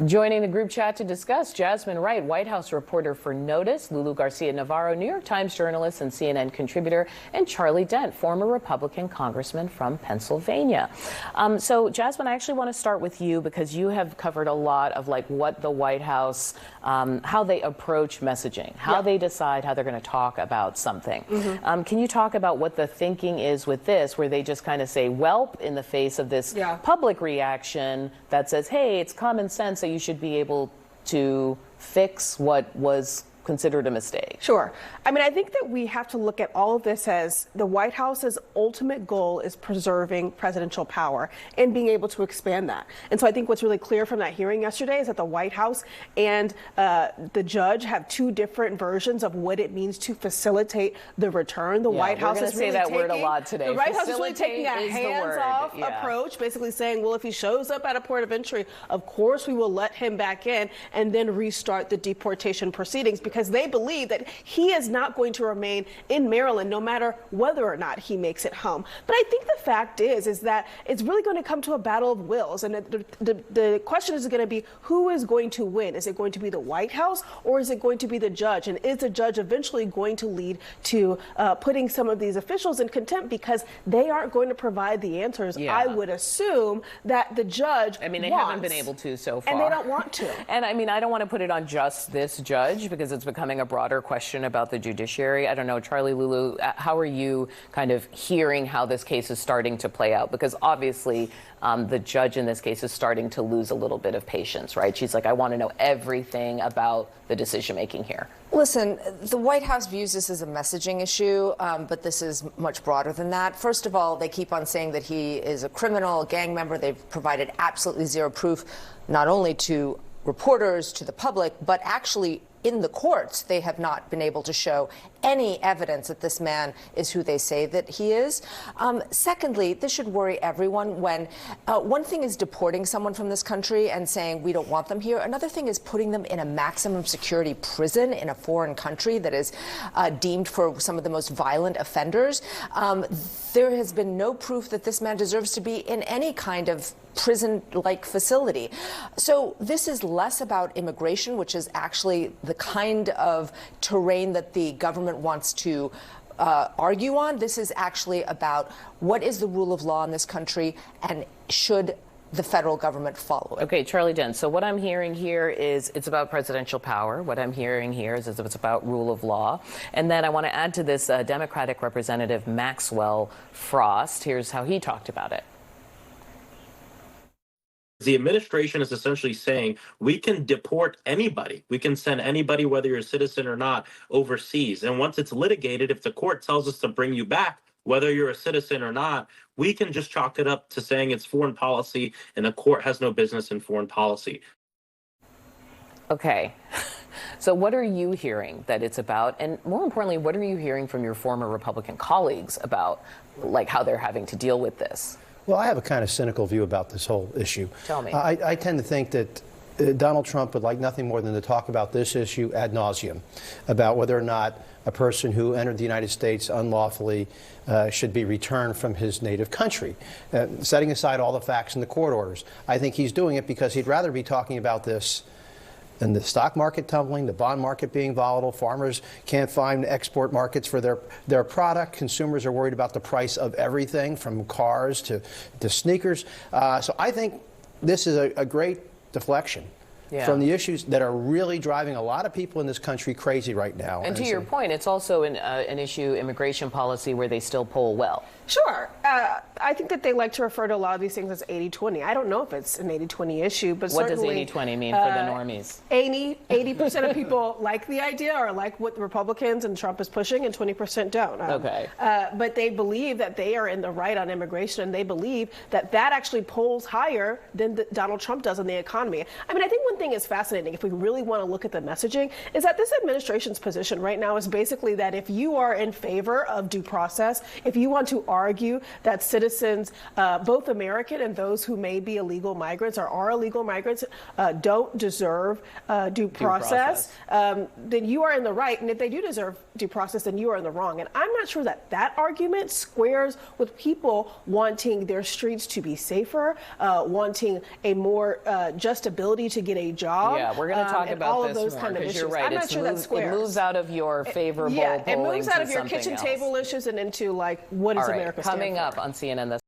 Joining the group chat to discuss, Jasmine Wright, White House reporter for Notice, Lulu Garcia-Navarro, New York Times journalist and CNN contributor, and Charlie Dent, former Republican congressman from Pennsylvania. So, Jasmine, I actually want to start with you because you have covered a lot of what the White House, how they approach messaging, how they decide how they're going to talk about something. Can you talk about what the thinking is with this, where they just kind of say "welp" in the face of this public reaction that says, hey, it's common sense that you should be able to fix what was considered a mistake? Sure. I mean, I think that we have to look at all of this as the White House's ultimate goal is preserving presidential power and being able to expand that. And so I think what's really clear from that hearing yesterday is that the White House and the judge have two different versions of what it means to facilitate the return. The White House is really that word a lot today. The White House is really taking a hands-off approach, basically saying, well, if he shows up at a port of entry, of course we will let him back in and then restart the deportation proceedings, because they believe that he is not going to remain in Maryland no matter whether or not he makes it home. But I think the fact is that it's really going to come to a battle of wills. And the question is going to be, who is going to win? Is it going to be the White House or is it going to be the judge? And is the judge eventually going to lead to putting some of these officials in contempt because they aren't going to provide the answers? I would assume that the judge they haven't been able to so far. And they don't want to. And I mean, I don't want to put it on just this judge because it's becoming a broader question about the judiciary. I don't know, Charlie, Lulu, how are you kind of hearing how this case is starting to play out? Because obviously the judge in this case is starting to lose a little bit of patience, right? She's like, I want to know everything about the decision making here. Listen, the White House views this as a messaging issue, but this is much broader than that. First of all, they keep on saying that he is a criminal, a gang member. They've provided absolutely zero proof, not only to reporters, to the public, but actually in the courts, they have not been able to show any evidence that this man is who they say that he is. Secondly, this should worry everyone when one thing is deporting someone from this country and saying we don't want them here. Another thing is putting them in a maximum security prison in a foreign country that is deemed for some of the most violent offenders. There has been no proof that this man deserves to be in any kind of prison-like facility. So this is less about immigration, which is actually the kind of terrain that the government wants to argue on. This is actually about what is the rule of law in this country and should the federal government follow it. Okay, Charlie Dent. So what I'm hearing here is it's about presidential power. What I'm hearing here is it's about rule of law. And then I want to add to this Democratic Representative Maxwell Frost. Here's how he talked about it. The administration is essentially saying we can deport anybody. We can send anybody, whether you're a citizen or not, overseas. And once it's litigated, if the court tells us to bring you back, whether you're a citizen or not, we can just chalk it up to saying it's foreign policy and the court has no business in foreign policy. Okay. So what are you hearing that it's about? And more importantly, what are you hearing from your former Republican colleagues about how they're having to deal with this? Well, I have a kind of cynical view about this whole issue. Tell me. I tend to think that Donald Trump would like nothing more than to talk about this issue ad nauseum, about whether or not a person who entered the United States unlawfully should be returned from his native country, setting aside all the facts in the court orders. I think he's doing it because he'd rather be talking about this than the stock market tumbling, the bond market being volatile, farmers can't find export markets for their product, consumers are worried about the price of everything from cars to sneakers. So I think this is a great deflection from the issues that are really driving a lot of people in this country crazy right now. And to your point, it's also an issue, immigration policy, where they still poll well. Sure. I think that they like to refer to a lot of these things as 80-20. I don't know if it's an 80-20 issue, but what certainly... What does 80-20 mean for the normies? 80% of people like the idea or like what the Republicans and Trump is pushing, and 20% don't. Okay. But they believe that they are in the right on immigration, and they believe that that actually polls higher than Donald Trump does on the economy. I mean, I think one thing is fascinating, if we really want to look at the messaging, is that this administration's position right now is basically that if you are in favor of due process, if you want to argue that citizens, both American and those who may be illegal migrants or are illegal migrants, don't deserve due process, then you are in the right. And if they do deserve due process, then you are in the wrong. And I'm not sure that that argument squares with people wanting their streets to be safer, wanting a more just ability to get a job. Yeah, we're going to talk about all this of those more, kind of issues. You're right. I'm not sure that squares. It moves out of your favorable it polling moves out of to your something kitchen else. table issues and into like what is All right, America stand coming for? up on CNN this